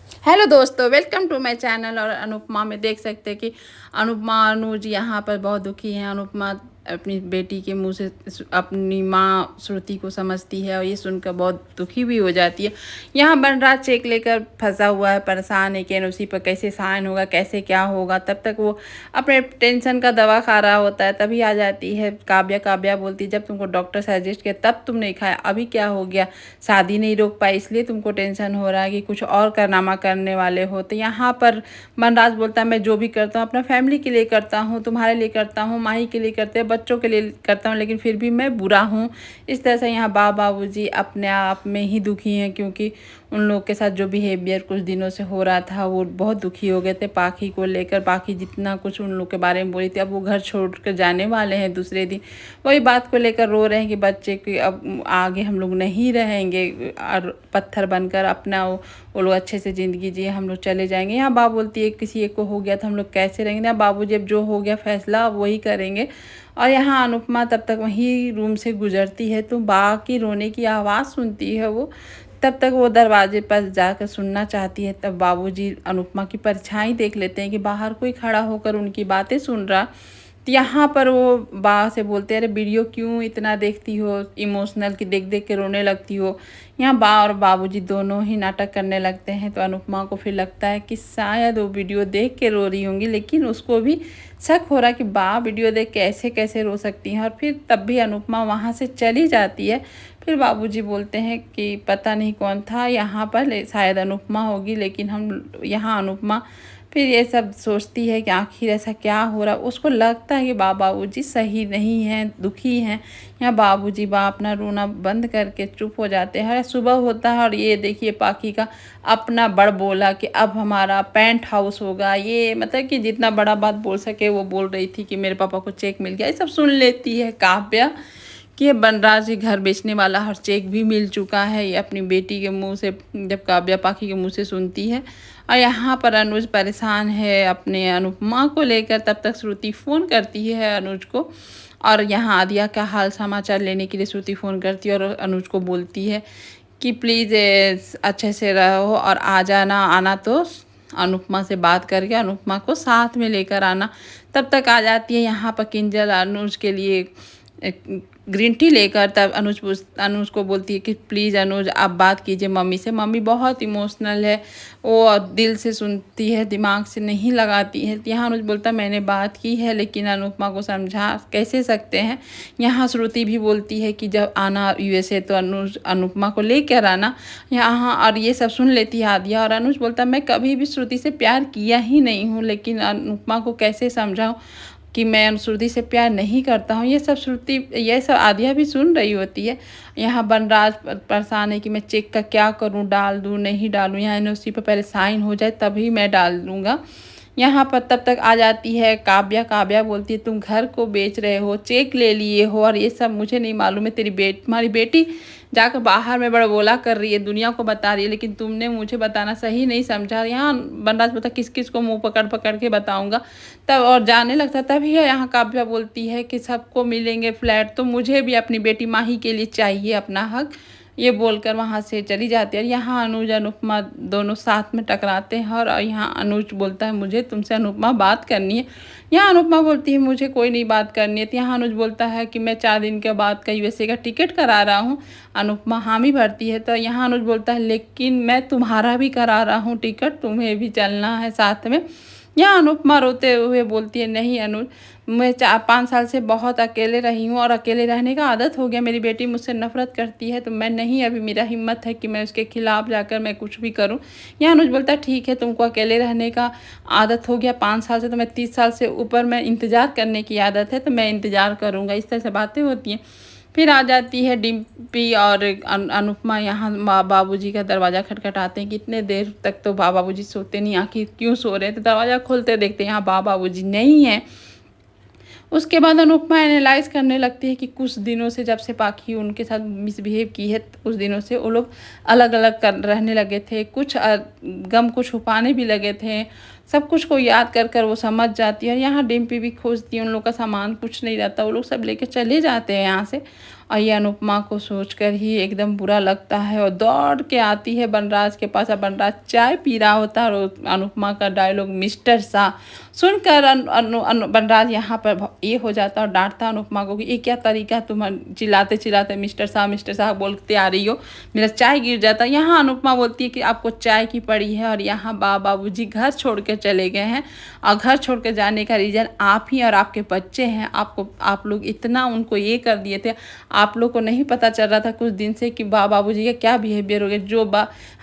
Hello दोस्तों, welcome to my channel. और अनुपमा में देख सकते हैं कि अनुपमा अनुज यहाँ पर बहुत दुखी हैं। अनुपमा अपनी बेटी के मुंह से अपनी माँ श्रुति को समझती है और ये सुनकर बहुत दुखी भी हो जाती है। यहाँ बनराज चेक लेकर फंसा हुआ है, परेशान है कि उसी पर कैसे साइन होगा, कैसे क्या होगा। तब तक वो अपने टेंशन का दवा खा रहा होता है। तभी आ जाती है काव्या। काव्या बोलती है, जब तुमको डॉक्टर सजेस्ट किया तब तुम नहीं खाया, अभी क्या हो गया? शादी नहीं रोक पाई इसलिए तुमको टेंशन हो रहा है कि कुछ और कारनामा करने वाले हो। तो यहाँ पर बनराज बोलता है, मैं जो भी करता हूँ अपना फैमिली के लिए करता हूँ, तुम्हारे लिए करता हूँ, माही के लिए करते हैं, बच्चों के लिए करता हूँ, लेकिन फिर भी मैं बुरा हूँ। इस तरह से यहाँ बाबूजी अपने आप में ही दुखी हैं, क्योंकि उन लोग के साथ जो बिहेवियर कुछ दिनों से हो रहा था वो बहुत दुखी हो गए थे पाखी को लेकर। पाखी जितना कुछ उन लोग के बारे में बोली थी, अब वो घर छोड़ कर जाने वाले हैं दूसरे दिन। वही बात को लेकर रो रहे हैं कि बच्चे के अब आगे हम लोग नहीं रहेंगे और पत्थर बनकर अपना वो लोग अच्छे से ज़िंदगी जिए, हम लोग चले जाएंगे। यहाँ बाप बोलती है, किसी एक को हो गया तो हम लोग कैसे रहेंगे ना बाबूजी, अब जो हो गया फैसला अब वही करेंगे। और यहाँ अनुपमा तब तक वहीं रूम से गुजरती है तो बा की रोने की आवाज़ सुनती है वो। तब तक वो दरवाजे पर जाकर सुनना चाहती है। तब बाबूजी अनुपमा की परछाई देख लेते हैं कि बाहर कोई खड़ा होकर उनकी बातें सुन रहा। तो यहाँ पर वो बा से बोलते हैं, अरे वीडियो क्यों इतना देखती हो, इमोशनल की देख देख के रोने लगती हो। यहाँ बा और बाबूजी दोनों ही नाटक करने लगते हैं। तो अनुपमा को फिर लगता है कि शायद वो वीडियो देख के रो रही होंगी, लेकिन उसको भी शक हो रहा कि बा वीडियो देख के ऐसे कैसे रो सकती हैं। और फिर तब भी अनुपमा वहाँ से चली जाती है। फिर बाबूजी बोलते हैं कि पता नहीं कौन था यहाँ पर, शायद अनुपमा होगी। लेकिन हम यहाँ अनुपमा फिर ये सब सोचती है कि आखिर ऐसा क्या हो रहा। उसको लगता है कि बाबूजी सही नहीं हैं, दुखी हैं। यहाँ बाबूजी अपना रोना बंद करके चुप हो जाते हैं। सुबह होता है और ये देखिए पाखी का अपना बड़ बोला कि अब हमारा पेंट हाउस होगा। ये मतलब कि जितना बड़ा बात बोल सके वो बोल रही थी कि मेरे पापा को चेक मिल गया। ये सब सुन लेती है काव्या कि ये बनराज जी घर बेचने वाला हर चेक भी मिल चुका है। ये अपनी बेटी के मुंह से, जब काव्या पाखी के मुंह से सुनती है। और यहाँ पर अनुज परेशान है अपने अनुपमा को लेकर। तब तक श्रुति फ़ोन करती है अनुज को, और यहाँ आदिया का हाल समाचार लेने के लिए श्रुति फ़ोन करती है और अनुज को बोलती है कि प्लीज़ अच्छे से रहो और आ जाना, आना तो अनुपमा से बात करके अनुपमा को साथ में लेकर आना। तब तक आ जाती है यहाँ पर किंजल अनुज के लिए ग्रीन टी लेकर। तब अनुज को बोलती है कि प्लीज़ अनुज आप बात कीजिए मम्मी से। मम्मी बहुत इमोशनल है, वो दिल से सुनती है, दिमाग से नहीं लगाती है। यहाँ अनुज बोलता मैंने बात की है, लेकिन अनुपमा को समझा कैसे सकते हैं। यहाँ श्रुति भी बोलती है कि जब आना यूएसए तो अनुज अनुपमा को लेकर आना यहाँ। और ये सब सुन लेती है आदिया। और अनुज बोलता मैं कभी भी श्रुति से प्यार किया ही नहीं हूँ, लेकिन अनुपमा को कैसे समझाऊँ कि मैं श्रुति से प्यार नहीं करता हूँ। ये सब आदिया भी सुन रही होती है। यहाँ बनराज परेशान है कि मैं चेक का क्या करूँ, डाल दूँ नहीं डालूँ, यहाँ एनओसी पर पहले साइन हो जाए तभी मैं डाल दूँगा। यहाँ पर तब तक आ जाती है काव्या। काव्या बोलती है तुम घर को बेच रहे हो, चेक ले लिए हो, और ये सब मुझे नहीं मालूम है। तुम्हारी बेटी जाकर बाहर में बड़बोला कर रही है, दुनिया को बता रही है, लेकिन तुमने मुझे बताना सही नहीं समझा। यहाँ बनराज बोलता किस किस को मुंह पकड़ पकड़ के बताऊंगा। तब और जाने लगता। तभी है यहाँ काव्या बोलती है कि सबको मिलेंगे फ्लैट, तो मुझे भी अपनी बेटी माही के लिए चाहिए अपना हक। ये बोलकर वहाँ से चली जाती है। और यहाँ अनुज अनुपमा दोनों साथ में टकराते हैं। और यहाँ अनुज बोलता है मुझे तुमसे अनुपमा बात करनी है। यहाँ अनुपमा बोलती है मुझे कोई नहीं बात करनी है। तो यहाँ अनुज बोलता है कि मैं 4 दिन के बाद का यूएसए का टिकट करा रहा हूँ। अनुपमा हामी भरती है। तो यहाँ अनुज बोलता है लेकिन मैं तुम्हारा भी करा रहा हूँ टिकट, तुम्हें भी चलना है साथ में। यहाँ अनुपमा रोते हुए बोलती है नहीं अनुज, मैं 4-5 साल से बहुत अकेले रही हूँ और अकेले रहने का आदत हो गया। मेरी बेटी मुझसे नफरत करती है तो मैं नहीं, अभी मेरा हिम्मत है कि मैं उसके खिलाफ़ जाकर मैं कुछ भी करूँ। यहाँ अनुज बोलता है ठीक है तुमको अकेले रहने का आदत हो गया 5 साल से, तो मैं 30 साल से ऊपर मैं इंतज़ार करने की आदत है, तो मैं इंतज़ार करूँगा। इस तरह से बातें होती हैं। फिर आ जाती है डिम्पी और अनुपमा। यहाँ बाबूजी का दरवाज़ा खटखटाते हैं। कितने देर तक तो बाबूजी सोते नहीं, आखिर क्यों सो रहे हैं। तो दरवाज़ा खोलते देखते हैं यहाँ बाबूजी नहीं है। उसके बाद अनुपमा एनालाइज़ करने लगती है कि कुछ दिनों से जब से पाखी उनके साथ मिसबिहेव की है, कुछ दिनों से वो लोग अलग अलग कर रहने लगे थे, कुछ गम को छुपाने भी लगे थे। सब कुछ को याद कर कर वो समझ जाती है। और यहाँ डिम्पी भी खोजती है, उन लोग का सामान कुछ नहीं रहता, वो लोग सब लेके चले जाते हैं यहाँ से। और ये अनुपमा को सोचकर ही एकदम बुरा लगता है और दौड़ के आती है बनराज के पास। और बनराज चाय पी रहा होता है और अनुपमा का डायलॉग मिस्टर शाह सुनकर बनराज यहाँ पर ये हो जाता है और डांटता है अनुपमा को कि ये क्या तरीका, तुम चिल्लाते चिल्लाते मिस्टर शाह बोलते आ रही हो, मेरा चाय गिर जाता है। यहाँ अनुपमा बोलती है कि आपको चाय की पड़ी है और यहाँ बाबूजी घर छोड़ के चले गए हैं। और घर छोड़ के जाने का रीज़न आप ही और आपके बच्चे हैं। आप लोग इतना उनको ये कर दिए थे, आप लोग को नहीं पता चल रहा था कुछ दिन से कि बाबूजी का क्या बिहेवियर हो गया। जो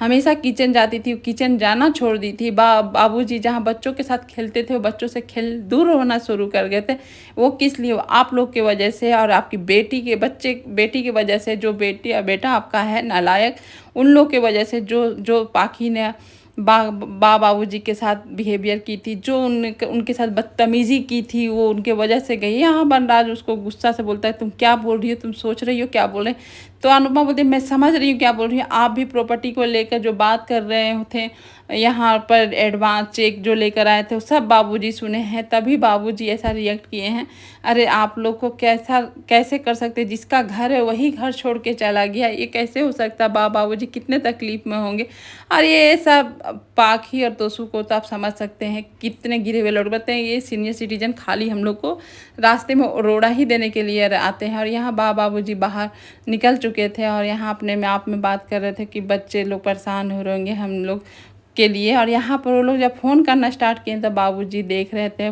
हमेशा किचन जाती थी, किचन जाना छोड़ दी थी। बाबूजी जहाँ बच्चों के साथ खेलते थे, वो बच्चों से खेल दूर होना शुरू कर गए थे। वो किस लिए? आप लोग की वजह से और आपकी बेटी की वजह से। जो बेटा आपका है नालायक, उन लोग की वजह से जो पाखी ने बाबूजी के साथ बिहेवियर की थी, जो उनके साथ बदतमीज़ी की थी, वो उनके वजह से गई। यहाँ बनराज उसको गुस्सा से बोलता है, तुम क्या बोल रही हो, तुम सोच रही हो क्या बोल रहे हैं? तो अनुपमा बोलती है, मैं समझ रही हूँ क्या बोल रही हूँ। आप भी प्रॉपर्टी को लेकर जो बात कर रहे थे, यहाँ पर एडवांस चेक जो लेकर आए थे, वो सब बाबूजी सुने हैं, तभी बाबूजी ऐसा रिएक्ट किए हैं। अरे आप लोग को कैसे कर सकते? जिसका घर है वही घर छोड़ के चला गया, ये कैसे हो सकता? बाबूजी कितने तकलीफ में होंगे। और ये सब पाखी और तोसू को तो आप समझ सकते हैं कितने गिरे हुए लोग बताते हैं। ये सीनियर सिटीजन खाली हम लोग को रास्ते में रोड़ा ही देने के लिए आते हैं। और यहाँ बाबूजी बाहर निकल चुके थे और यहाँ अपने में आप में बात कर रहे थे कि बच्चे लोग परेशान हो रहेंगे हम लोग के लिए। और यहाँ पर वो लोग जब फ़ोन करना स्टार्ट किए तो बाबूजी देख रहे थे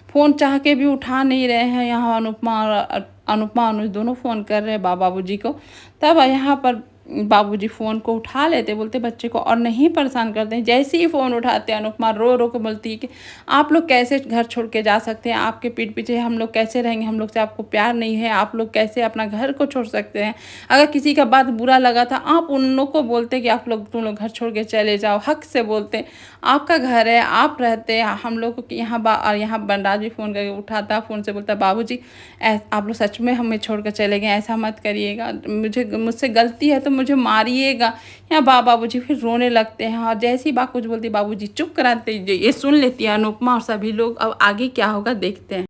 फ़ोन चाह के भी उठा नहीं रहे हैं। यहाँ अनुपमा अनुज दोनों फ़ोन कर रहे हैं बाबूजी को। तब यहाँ पर बाबूजी फ़ोन को उठा लेते, बोलते बच्चे को और नहीं परेशान करते हैं। जैसे ही फ़ोन उठाते हैं अनुपमा रो रो के बोलती है कि आप लोग कैसे घर छोड़ के जा सकते हैं? आपके पीठ पीछे हम लोग कैसे रहेंगे? हम लोग से आपको प्यार नहीं है? आप लोग कैसे अपना घर को छोड़ सकते हैं? अगर किसी का बात बुरा लगा था, आप उन लोग को बोलते कि तुम लोग घर छोड़ के चले जाओ, हक से बोलते। आपका घर है, आप रहते हैं, हम लोग को यहाँ और यहाँ बनराज भी फ़ोन करके उठाता, फ़ोन से बोलता बाबूजी आप लोग सच में हमें छोड़ कर चले गए, ऐसा मत करिएगा, मुझसे गलती है तो मुझे मारिएगा। यहाँ बाबूजी फिर रोने लगते हैं। और जैसे ही कुछ बोलती बाबूजी चुप कराते, ये सुन लेती है अनुपमा और सभी लोग। अब आगे क्या होगा देखते हैं।